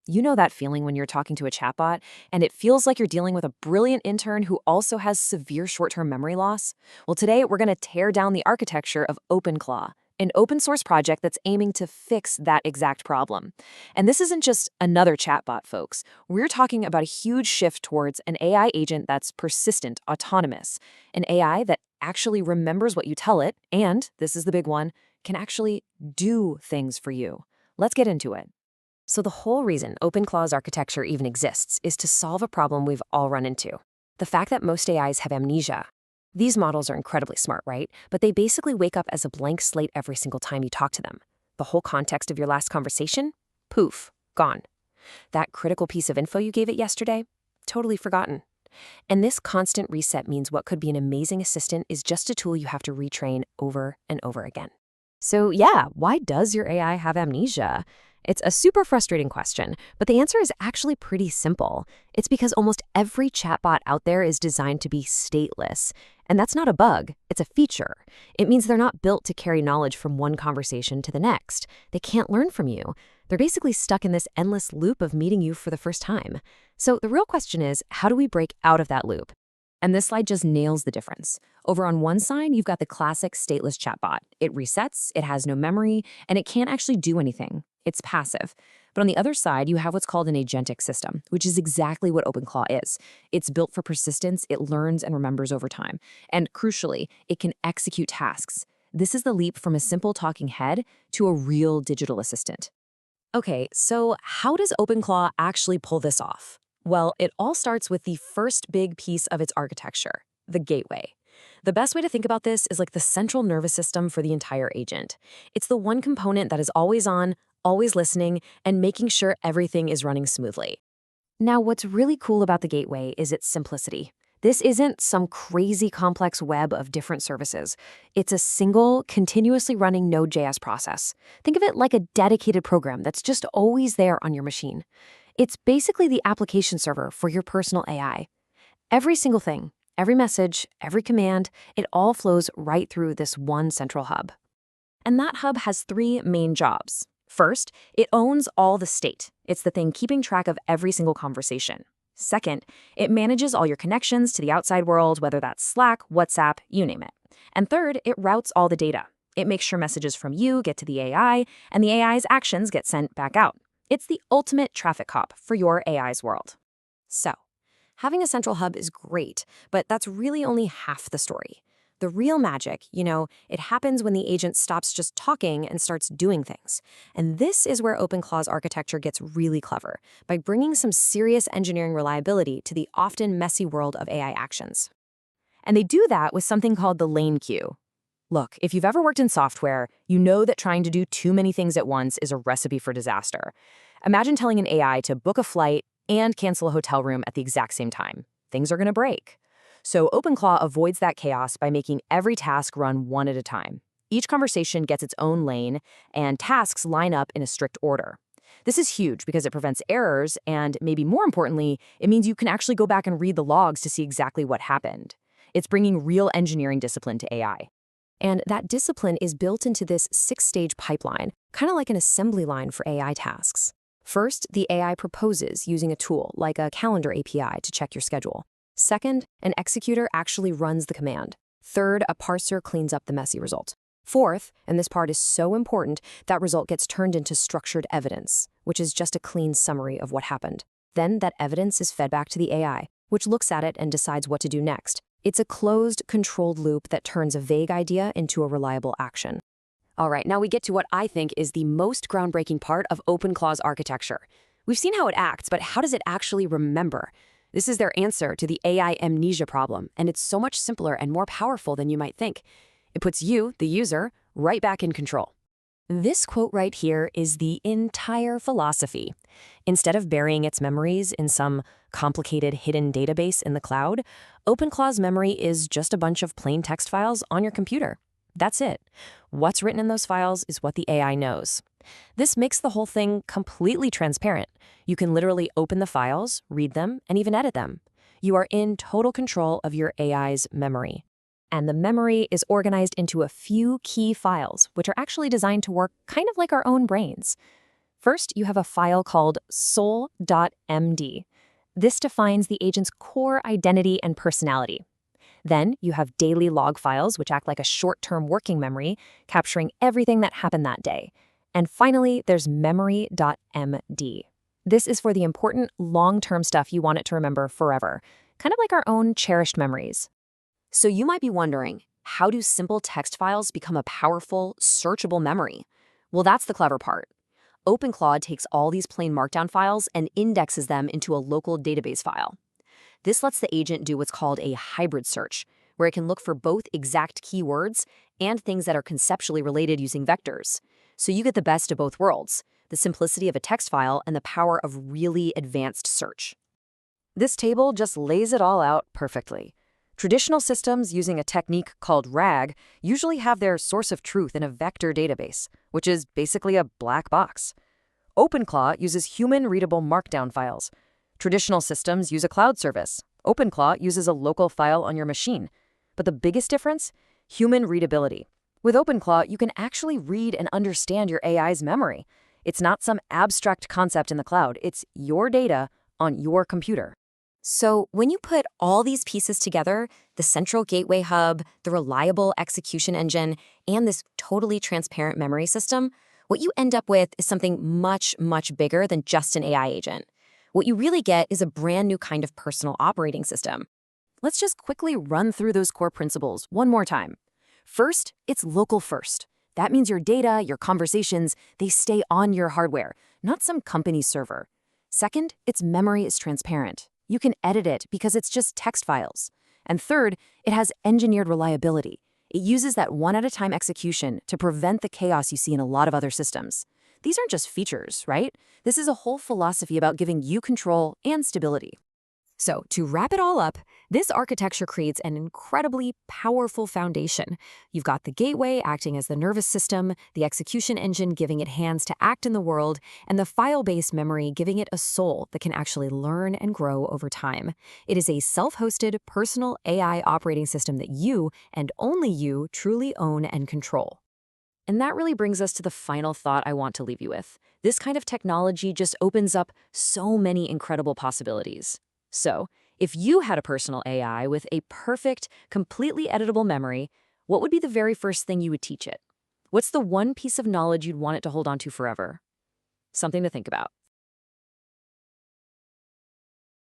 You know that feeling when you're talking to a chatbot and it feels like you're dealing with a brilliant intern who also has severe short-term memory loss? Well, today we're going to tear down the architecture of OpenClaw, an open source project that's aiming to fix that exact problem. And this isn't just another chatbot, folks. We're talking about a huge shift towards an AI agent that's persistent, autonomous, an AI that actually remembers what you tell it, and, this is the big one, can actually do things for you. Let's get into it. So the whole reason OpenClaw's architecture even exists is to solve a problem we've all run into. The fact that most AIs have amnesia. These models are incredibly smart, right? But they basically wake up as a blank slate every single time you talk to them. The whole context of your last conversation? Poof, gone. That critical piece of info you gave it yesterday? Totally forgotten. And this constant reset means what could be an amazing assistant is just a tool you have to retrain over and over again. So yeah, why does your AI have amnesia? It's a super frustrating question, but the answer is actually pretty simple. It's because almost every chatbot out there is designed to be stateless. And that's not a bug, it's a feature. It means they're not built to carry knowledge from one conversation to the next. They can't learn from you. They're basically stuck in this endless loop of meeting you for the first time. So the real question is, how do we break out of that loop? And this slide just nails the difference. Over on one side, you've got the classic stateless chatbot. It resets, it has no memory, and it can't actually do anything. It's passive. But on the other side, you have what's called an agentic system, which is exactly what OpenClaw is. It's built for persistence, it learns and remembers over time. And crucially, it can execute tasks. This is the leap from a simple talking head to a real digital assistant. Okay, so how does OpenClaw actually pull this off? Well, it all starts with the first big piece of its architecture, the gateway. The best way to think about this is like the central nervous system for the entire agent. It's the one component that is always on, always listening, and making sure everything is running smoothly. Now, what's really cool about the gateway is its simplicity. This isn't some crazy complex web of different services. It's a single, continuously running Node.js process. Think of it like a dedicated program that's just always there on your machine. It's basically the application server for your personal AI. Every single thing, every message, every command, it all flows right through this one central hub. And that hub has three main jobs. First, it owns all the state. It's the thing keeping track of every single conversation. Second, it manages all your connections to the outside world, whether that's Slack, WhatsApp, you name it. And third, it routes all the data. It makes sure messages from you get to the AI, and the AI's actions get sent back out. It's the ultimate traffic cop for your AI's world. So, having a central hub is great, but that's really only half the story. The real magic, it happens when the agent stops just talking and starts doing things. And this is where OpenClaw's architecture gets really clever, by bringing some serious engineering reliability to the often messy world of AI actions. And they do that with something called the lane queue. Look, if you've ever worked in software, you know that trying to do too many things at once is a recipe for disaster. Imagine telling an AI to book a flight and cancel a hotel room at the exact same time. Things are going to break. So OpenClaw avoids that chaos by making every task run one at a time. Each conversation gets its own lane, and tasks line up in a strict order. This is huge because it prevents errors, and maybe more importantly, it means you can actually go back and read the logs to see exactly what happened. It's bringing real engineering discipline to AI. And that discipline is built into this 6-stage pipeline, kind of like an assembly line for AI tasks. First, the AI proposes using a tool like a calendar API to check your schedule. Second, an executor actually runs the command. Third, a parser cleans up the messy result. Fourth, and this part is so important, that result gets turned into structured evidence, which is just a clean summary of what happened. Then that evidence is fed back to the AI, which looks at it and decides what to do next. It's a closed, controlled loop that turns a vague idea into a reliable action. All right, now we get to what I think is the most groundbreaking part of OpenClaw's architecture. We've seen how it acts, but how does it actually remember? This is their answer to the AI amnesia problem, and it's so much simpler and more powerful than you might think. It puts you, the user, right back in control. This quote right here is the entire philosophy. Instead of burying its memories in some complicated hidden database in the cloud, OpenClaw's memory is just a bunch of plain text files on your computer. That's it. What's written in those files is what the AI knows. This makes the whole thing completely transparent. You can literally open the files, read them, and even edit them. You are in total control of your AI's memory. And the memory is organized into a few key files, which are actually designed to work kind of like our own brains. First, you have a file called soul.md. This defines the agent's core identity and personality. Then you have daily log files, which act like a short-term working memory, capturing everything that happened that day. And finally, there's memory.md. This is for the important long-term stuff you want it to remember forever, kind of like our own cherished memories. So you might be wondering, how do simple text files become a powerful, searchable memory? Well, that's the clever part. OpenClaw takes all these plain Markdown files and indexes them into a local database file. This lets the agent do what's called a hybrid search, where it can look for both exact keywords and things that are conceptually related using vectors. So you get the best of both worlds, the simplicity of a text file and the power of really advanced search. This table just lays it all out perfectly. Traditional systems using a technique called RAG usually have their source of truth in a vector database, which is basically a black box. OpenClaw uses human-readable Markdown files. Traditional systems use a cloud service. OpenClaw uses a local file on your machine. But the biggest difference? Human readability. With OpenClaw, you can actually read and understand your AI's memory. It's not some abstract concept in the cloud. It's your data on your computer. So when you put all these pieces together, the central gateway hub, the reliable execution engine, and this totally transparent memory system, what you end up with is something much, much bigger than just an AI agent. What you really get is a brand new kind of personal operating system. Let's just quickly run through those core principles one more time. First, it's local first. That means your data, your conversations, they stay on your hardware, not some company's server. Second, its memory is transparent. You can edit it because it's just text files. And third, it has engineered reliability. It uses that one-at-a-time execution to prevent the chaos you see in a lot of other systems. These aren't just features, right? This is a whole philosophy about giving you control and stability. So, to wrap it all up, this architecture creates an incredibly powerful foundation. You've got the gateway acting as the nervous system, the execution engine giving it hands to act in the world, and the file-based memory giving it a soul that can actually learn and grow over time. It is a self-hosted, personal AI operating system that you, and only you, truly own and control. And that really brings us to the final thought I want to leave you with. This kind of technology just opens up so many incredible possibilities. So, if you had a personal AI with a perfect, completely editable memory, what would be the very first thing you would teach it? What's the one piece of knowledge you'd want it to hold on to forever? Something to think about.